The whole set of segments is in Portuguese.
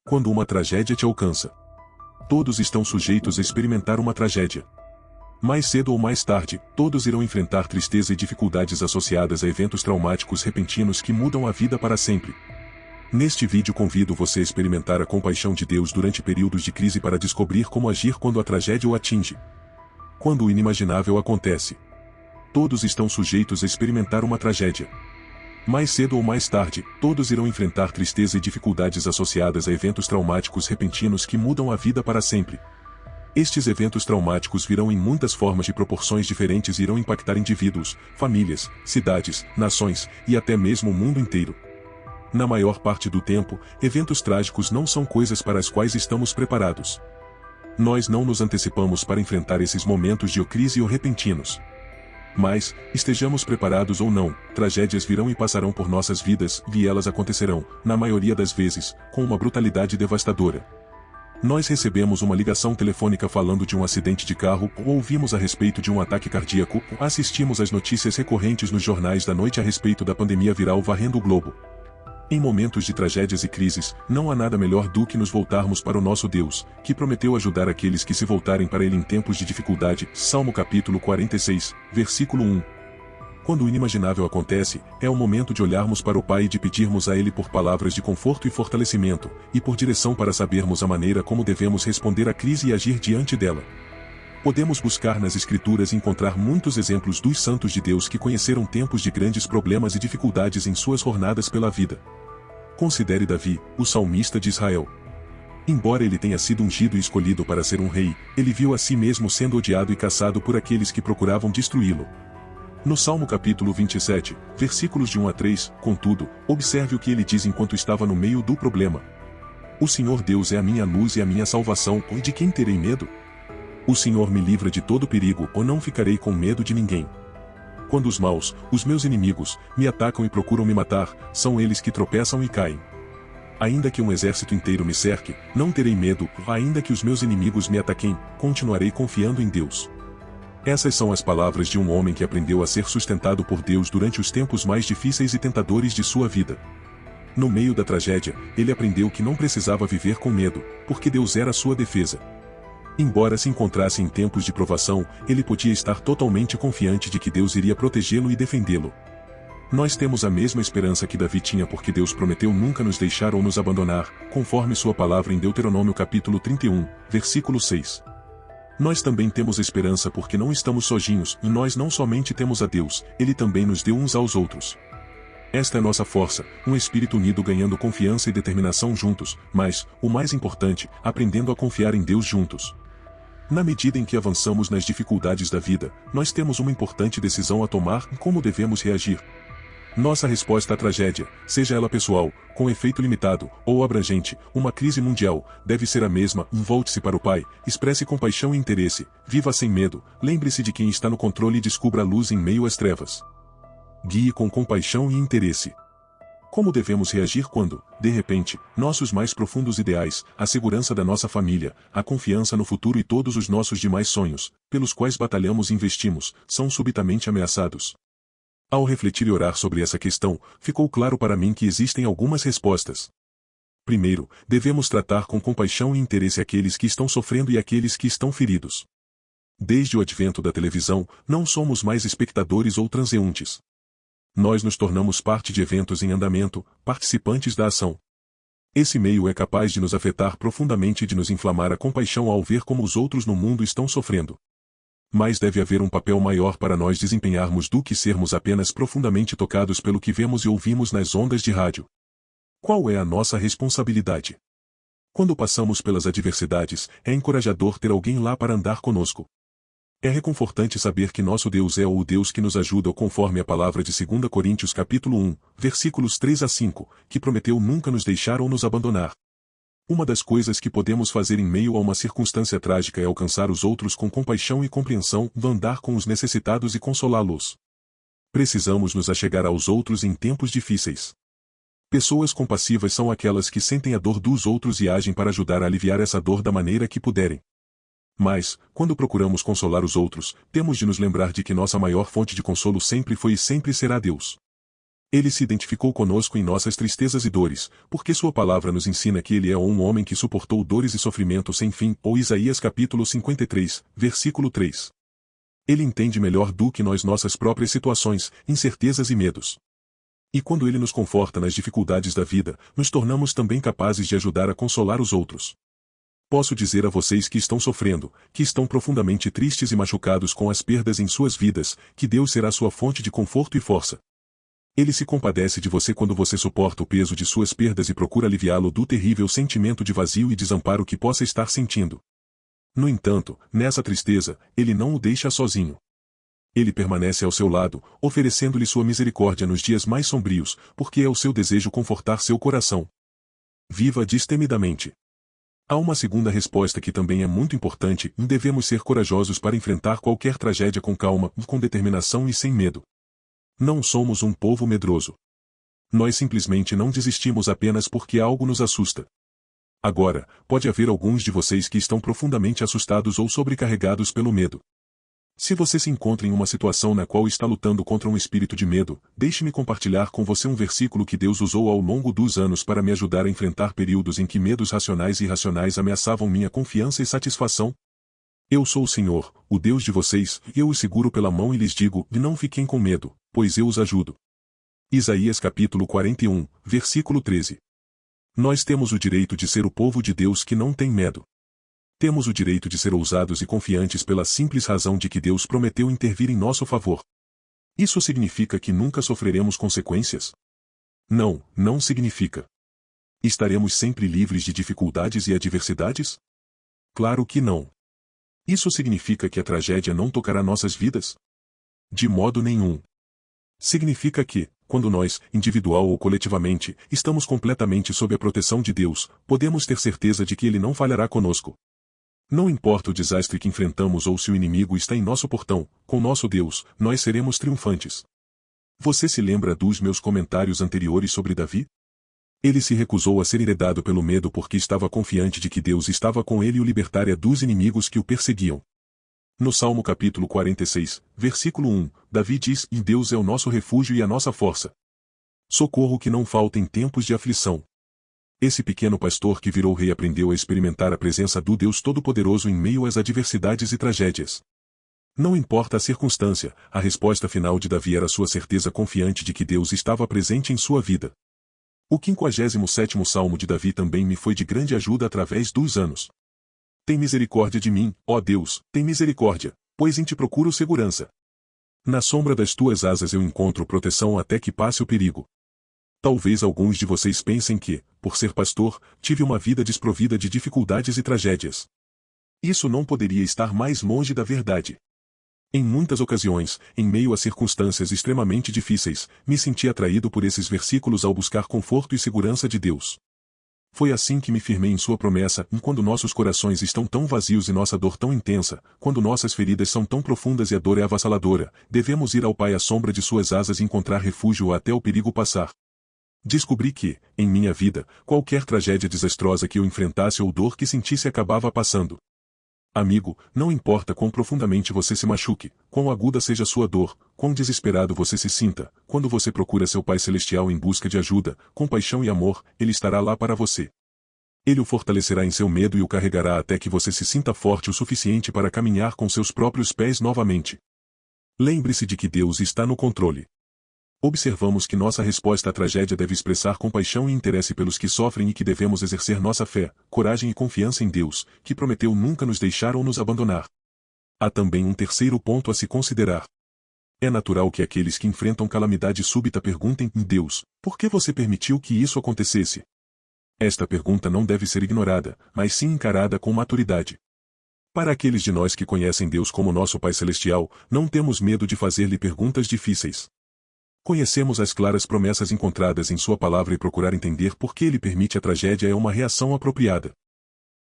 Quando uma tragédia te alcança. Todos estão sujeitos a experimentar uma tragédia. Mais cedo ou mais tarde, todos irão enfrentar tristeza e dificuldades associadas a eventos traumáticos repentinos que mudam a vida para sempre. Neste vídeo convido você a experimentar a compaixão de Deus durante períodos de crise para descobrir como agir quando a tragédia o atinge. Quando o inimaginável acontece. Todos estão sujeitos a experimentar uma tragédia. Mais cedo ou mais tarde, todos irão enfrentar tristeza e dificuldades associadas a eventos traumáticos repentinos que mudam a vida para sempre. Estes eventos traumáticos virão em muitas formas e proporções diferentes e irão impactar indivíduos, famílias, cidades, nações e até mesmo o mundo inteiro. Na maior parte do tempo, eventos trágicos não são coisas para as quais estamos preparados. Nós não nos antecipamos para enfrentar esses momentos de crise ou repentinos. Mas, estejamos preparados ou não, tragédias virão e passarão por nossas vidas, e elas acontecerão, na maioria das vezes, com uma brutalidade devastadora. Nós recebemos uma ligação telefônica falando de um acidente de carro, ou ouvimos a respeito de um ataque cardíaco, assistimos às notícias recorrentes nos jornais da noite a respeito da pandemia viral varrendo o globo. Em momentos de tragédias e crises, não há nada melhor do que nos voltarmos para o nosso Deus, que prometeu ajudar aqueles que se voltarem para Ele em tempos de dificuldade. Salmo capítulo 46, versículo 1. Quando o inimaginável acontece, é o momento de olharmos para o Pai e de pedirmos a Ele por palavras de conforto e fortalecimento, e por direção para sabermos a maneira como devemos responder à crise e agir diante dela. Podemos buscar nas Escrituras e encontrar muitos exemplos dos santos de Deus que conheceram tempos de grandes problemas e dificuldades em suas jornadas pela vida. Considere Davi, o salmista de Israel. Embora ele tenha sido ungido e escolhido para ser um rei, ele viu a si mesmo sendo odiado e caçado por aqueles que procuravam destruí-lo. No Salmo capítulo 27, versículos de 1 a 3, contudo, observe o que ele diz enquanto estava no meio do problema. O Senhor Deus é a minha luz e a minha salvação, e de quem terei medo? O Senhor me livra de todo perigo, ou não ficarei com medo de ninguém. Quando os maus, os meus inimigos, me atacam e procuram me matar, são eles que tropeçam e caem. Ainda que um exército inteiro me cerque, não terei medo, ainda que os meus inimigos me ataquem, continuarei confiando em Deus. Essas são as palavras de um homem que aprendeu a ser sustentado por Deus durante os tempos mais difíceis e tentadores de sua vida. No meio da tragédia, ele aprendeu que não precisava viver com medo, porque Deus era sua defesa. Embora se encontrasse em tempos de provação, ele podia estar totalmente confiante de que Deus iria protegê-lo e defendê-lo. Nós temos a mesma esperança que Davi tinha porque Deus prometeu nunca nos deixar ou nos abandonar, conforme sua palavra em Deuteronômio capítulo 31, versículo 6. Nós também temos esperança porque não estamos sozinhos, e nós não somente temos a Deus, Ele também nos deu uns aos outros. Esta é nossa força, um espírito unido ganhando confiança e determinação juntos, mas, o mais importante, aprendendo a confiar em Deus juntos. Na medida em que avançamos nas dificuldades da vida, nós temos uma importante decisão a tomar: como devemos reagir. Nossa resposta à tragédia, seja ela pessoal, com efeito limitado, ou abrangente, uma crise mundial, deve ser a mesma: volte-se para o Pai, expresse compaixão e interesse, viva sem medo, lembre-se de quem está no controle e descubra a luz em meio às trevas. Guie com compaixão e interesse. Como devemos reagir quando, de repente, nossos mais profundos ideais, a segurança da nossa família, a confiança no futuro e todos os nossos demais sonhos, pelos quais batalhamos e investimos, são subitamente ameaçados? Ao refletir e orar sobre essa questão, ficou claro para mim que existem algumas respostas. Primeiro, devemos tratar com compaixão e interesse aqueles que estão sofrendo e aqueles que estão feridos. Desde o advento da televisão, não somos mais espectadores ou transeuntes. Nós nos tornamos parte de eventos em andamento, participantes da ação. Esse meio é capaz de nos afetar profundamente e de nos inflamar a compaixão ao ver como os outros no mundo estão sofrendo. Mas deve haver um papel maior para nós desempenharmos do que sermos apenas profundamente tocados pelo que vemos e ouvimos nas ondas de rádio. Qual é a nossa responsabilidade? Quando passamos pelas adversidades, é encorajador ter alguém lá para andar conosco. É reconfortante saber que nosso Deus é o Deus que nos ajuda conforme a palavra de 2 Coríntios capítulo 1, versículos 3 a 5, que prometeu nunca nos deixar ou nos abandonar. Uma das coisas que podemos fazer em meio a uma circunstância trágica é alcançar os outros com compaixão e compreensão, andar com os necessitados e consolá-los. Precisamos nos achegar aos outros em tempos difíceis. Pessoas compassivas são aquelas que sentem a dor dos outros e agem para ajudar a aliviar essa dor da maneira que puderem. Mas, quando procuramos consolar os outros, temos de nos lembrar de que nossa maior fonte de consolo sempre foi e sempre será Deus. Ele se identificou conosco em nossas tristezas e dores, porque sua palavra nos ensina que ele é um homem que suportou dores e sofrimento sem fim, ou Isaías capítulo 53, versículo 3. Ele entende melhor do que nós nossas próprias situações, incertezas e medos. E quando ele nos conforta nas dificuldades da vida, nos tornamos também capazes de ajudar a consolar os outros. Posso dizer a vocês que estão sofrendo, que estão profundamente tristes e machucados com as perdas em suas vidas, que Deus será sua fonte de conforto e força. Ele se compadece de você quando você suporta o peso de suas perdas e procura aliviá-lo do terrível sentimento de vazio e desamparo que possa estar sentindo. No entanto, nessa tristeza, ele não o deixa sozinho. Ele permanece ao seu lado, oferecendo-lhe sua misericórdia nos dias mais sombrios, porque é o seu desejo confortar seu coração. Viva destemidamente. Há uma segunda resposta que também é muito importante: devemos ser corajosos para enfrentar qualquer tragédia com calma, com determinação e sem medo. Não somos um povo medroso. Nós simplesmente não desistimos apenas porque algo nos assusta. Agora, pode haver alguns de vocês que estão profundamente assustados ou sobrecarregados pelo medo. Se você se encontra em uma situação na qual está lutando contra um espírito de medo, deixe-me compartilhar com você um versículo que Deus usou ao longo dos anos para me ajudar a enfrentar períodos em que medos racionais e irracionais ameaçavam minha confiança e satisfação. Eu sou o Senhor, o Deus de vocês, e eu os seguro pela mão e lhes digo: não fiquem com medo, pois eu os ajudo. Isaías capítulo 41, versículo 13. Nós temos o direito de ser o povo de Deus que não tem medo. Temos o direito de ser ousados e confiantes pela simples razão de que Deus prometeu intervir em nosso favor. Isso significa que nunca sofreremos consequências? Não, não significa. Estaremos sempre livres de dificuldades e adversidades? Claro que não. Isso significa que a tragédia não tocará nossas vidas? De modo nenhum. Significa que, quando nós, individual ou coletivamente, estamos completamente sob a proteção de Deus, podemos ter certeza de que Ele não falhará conosco. Não importa o desastre que enfrentamos ou se o inimigo está em nosso portão, com nosso Deus, nós seremos triunfantes. Você se lembra dos meus comentários anteriores sobre Davi? Ele se recusou a ser heredado pelo medo porque estava confiante de que Deus estava com ele e o libertaria dos inimigos que o perseguiam. No Salmo capítulo 46, versículo 1, Davi diz: "E Deus é o nosso refúgio e a nossa força. Socorro que não falta em tempos de aflição." Esse pequeno pastor que virou rei aprendeu a experimentar a presença do Deus Todo-Poderoso em meio às adversidades e tragédias. Não importa a circunstância, a resposta final de Davi era sua certeza confiante de que Deus estava presente em sua vida. O 57º Salmo de Davi também me foi de grande ajuda através dos anos. Tem misericórdia de mim, ó Deus, tem misericórdia, pois em ti procuro segurança. Na sombra das tuas asas eu encontro proteção até que passe o perigo. Talvez alguns de vocês pensem que, por ser pastor, tive uma vida desprovida de dificuldades e tragédias. Isso não poderia estar mais longe da verdade. Em muitas ocasiões, em meio a circunstâncias extremamente difíceis, me senti atraído por esses versículos ao buscar conforto e segurança de Deus. Foi assim que me firmei em sua promessa: quando nossos corações estão tão vazios e nossa dor tão intensa, quando nossas feridas são tão profundas e a dor é avassaladora, devemos ir ao Pai à sombra de suas asas e encontrar refúgio até o perigo passar. Descobri que, em minha vida, qualquer tragédia desastrosa que eu enfrentasse ou dor que sentisse acabava passando. Amigo, não importa quão profundamente você se machuque, quão aguda seja sua dor, quão desesperado você se sinta, quando você procura seu Pai Celestial em busca de ajuda, compaixão e amor, Ele estará lá para você. Ele o fortalecerá em seu medo e o carregará até que você se sinta forte o suficiente para caminhar com seus próprios pés novamente. Lembre-se de que Deus está no controle. Observamos que nossa resposta à tragédia deve expressar compaixão e interesse pelos que sofrem e que devemos exercer nossa fé, coragem e confiança em Deus, que prometeu nunca nos deixar ou nos abandonar. Há também um terceiro ponto a se considerar. É natural que aqueles que enfrentam calamidade súbita perguntem: Deus, por que você permitiu que isso acontecesse? Esta pergunta não deve ser ignorada, mas sim encarada com maturidade. Para aqueles de nós que conhecem Deus como nosso Pai Celestial, não temos medo de fazer-lhe perguntas difíceis. Conhecemos as claras promessas encontradas em sua palavra e procurar entender por que ele permite a tragédia é uma reação apropriada.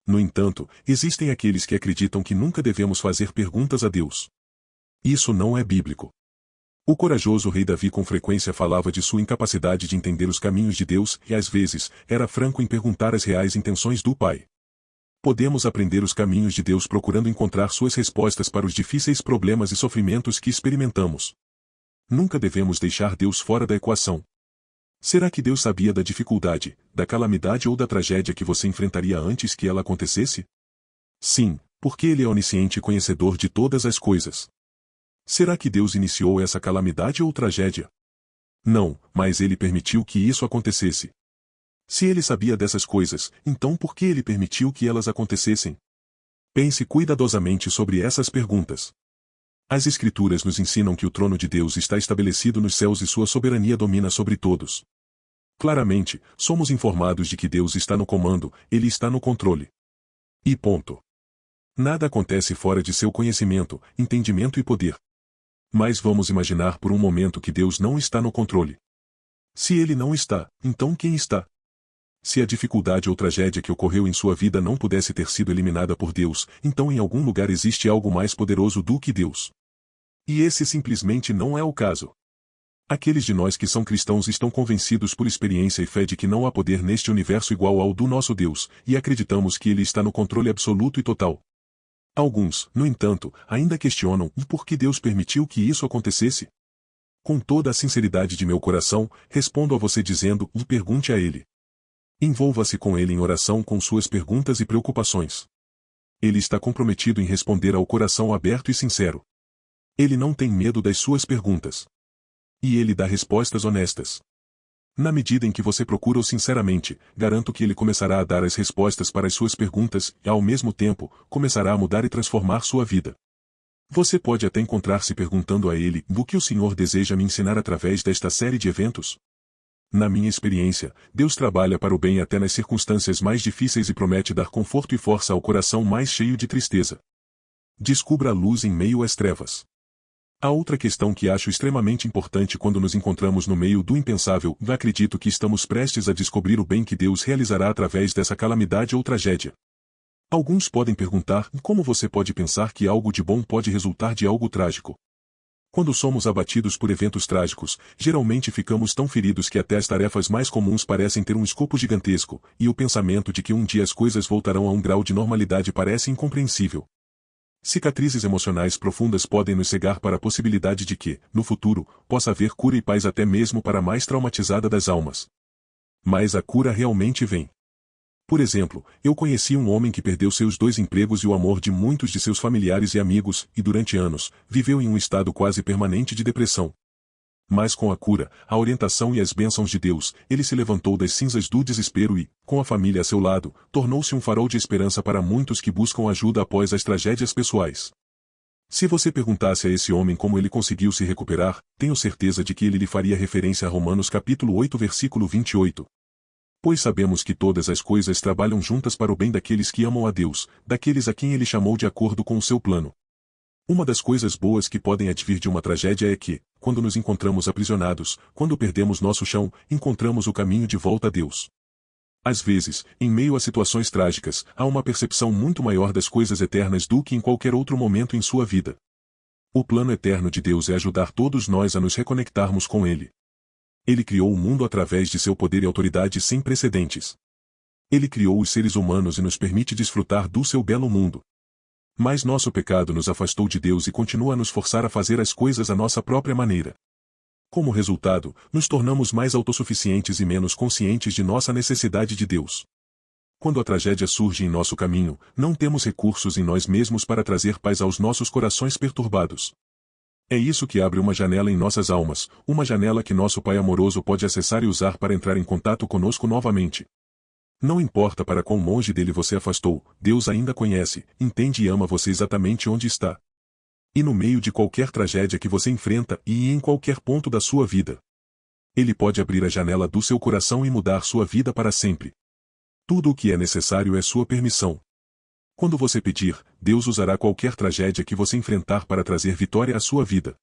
No entanto, existem aqueles que acreditam que nunca devemos fazer perguntas a Deus. Isso não é bíblico. O corajoso rei Davi com frequência falava de sua incapacidade de entender os caminhos de Deus e às vezes, era franco em perguntar as reais intenções do Pai. Podemos aprender os caminhos de Deus procurando encontrar suas respostas para os difíceis problemas e sofrimentos que experimentamos. Nunca devemos deixar Deus fora da equação. Será que Deus sabia da dificuldade, da calamidade ou da tragédia que você enfrentaria antes que ela acontecesse? Sim, porque Ele é onisciente e conhecedor de todas as coisas. Será que Deus iniciou essa calamidade ou tragédia? Não, mas Ele permitiu que isso acontecesse. Se Ele sabia dessas coisas, então por que Ele permitiu que elas acontecessem? Pense cuidadosamente sobre essas perguntas. As Escrituras nos ensinam que o trono de Deus está estabelecido nos céus e sua soberania domina sobre todos. Claramente, somos informados de que Deus está no comando, Ele está no controle. E ponto. Nada acontece fora de seu conhecimento, entendimento e poder. Mas vamos imaginar por um momento que Deus não está no controle. Se Ele não está, então quem está? Se a dificuldade ou tragédia que ocorreu em sua vida não pudesse ter sido eliminada por Deus, então em algum lugar existe algo mais poderoso do que Deus. E esse simplesmente não é o caso. Aqueles de nós que são cristãos estão convencidos por experiência e fé de que não há poder neste universo igual ao do nosso Deus, e acreditamos que Ele está no controle absoluto e total. Alguns, no entanto, ainda questionam e por que Deus permitiu que isso acontecesse? Com toda a sinceridade de meu coração, respondo a você dizendo e pergunte a Ele. Envolva-se com Ele em oração com suas perguntas e preocupações. Ele está comprometido em responder ao coração aberto e sincero. Ele não tem medo das suas perguntas. E Ele dá respostas honestas. Na medida em que você procura-o sinceramente, garanto que Ele começará a dar as respostas para as suas perguntas e, ao mesmo tempo, começará a mudar e transformar sua vida. Você pode até encontrar-se perguntando a Ele o que o Senhor deseja me ensinar através desta série de eventos. Na minha experiência, Deus trabalha para o bem até nas circunstâncias mais difíceis e promete dar conforto e força ao coração mais cheio de tristeza. Descubra a luz em meio às trevas. A outra questão que acho extremamente importante quando nos encontramos no meio do impensável, acredito que estamos prestes a descobrir o bem que Deus realizará através dessa calamidade ou tragédia. Alguns podem perguntar como você pode pensar que algo de bom pode resultar de algo trágico. Quando somos abatidos por eventos trágicos, geralmente ficamos tão feridos que até as tarefas mais comuns parecem ter um escopo gigantesco, e o pensamento de que um dia as coisas voltarão a um grau de normalidade parece incompreensível. Cicatrizes emocionais profundas podem nos cegar para a possibilidade de que, no futuro, possa haver cura e paz até mesmo para a mais traumatizada das almas. Mas a cura realmente vem. Por exemplo, eu conheci um homem que perdeu seus 2 empregos e o amor de muitos de seus familiares e amigos, e durante anos, viveu em um estado quase permanente de depressão. Mas com a cura, a orientação e as bênçãos de Deus, ele se levantou das cinzas do desespero e, com a família a seu lado, tornou-se um farol de esperança para muitos que buscam ajuda após as tragédias pessoais. Se você perguntasse a esse homem como ele conseguiu se recuperar, tenho certeza de que ele lhe faria referência a Romanos capítulo 8 versículo 28. Pois sabemos que todas as coisas trabalham juntas para o bem daqueles que amam a Deus, daqueles a quem Ele chamou de acordo com o seu plano. Uma das coisas boas que podem advir de uma tragédia é que, quando nos encontramos aprisionados, quando perdemos nosso chão, encontramos o caminho de volta a Deus. Às vezes, em meio a situações trágicas, há uma percepção muito maior das coisas eternas do que em qualquer outro momento em sua vida. O plano eterno de Deus é ajudar todos nós a nos reconectarmos com Ele. Ele criou o mundo através de seu poder e autoridade sem precedentes. Ele criou os seres humanos e nos permite desfrutar do seu belo mundo. Mas nosso pecado nos afastou de Deus e continua a nos forçar a fazer as coisas à nossa própria maneira. Como resultado, nos tornamos mais autossuficientes e menos conscientes de nossa necessidade de Deus. Quando a tragédia surge em nosso caminho, não temos recursos em nós mesmos para trazer paz aos nossos corações perturbados. É isso que abre uma janela em nossas almas, uma janela que nosso Pai amoroso pode acessar e usar para entrar em contato conosco novamente. Não importa para quão longe dele você afastou, Deus ainda conhece, entende e ama você exatamente onde está. E no meio de qualquer tragédia que você enfrenta e em qualquer ponto da sua vida. Ele pode abrir a janela do seu coração e mudar sua vida para sempre. Tudo o que é necessário é sua permissão. Quando você pedir, Deus usará qualquer tragédia que você enfrentar para trazer vitória à sua vida.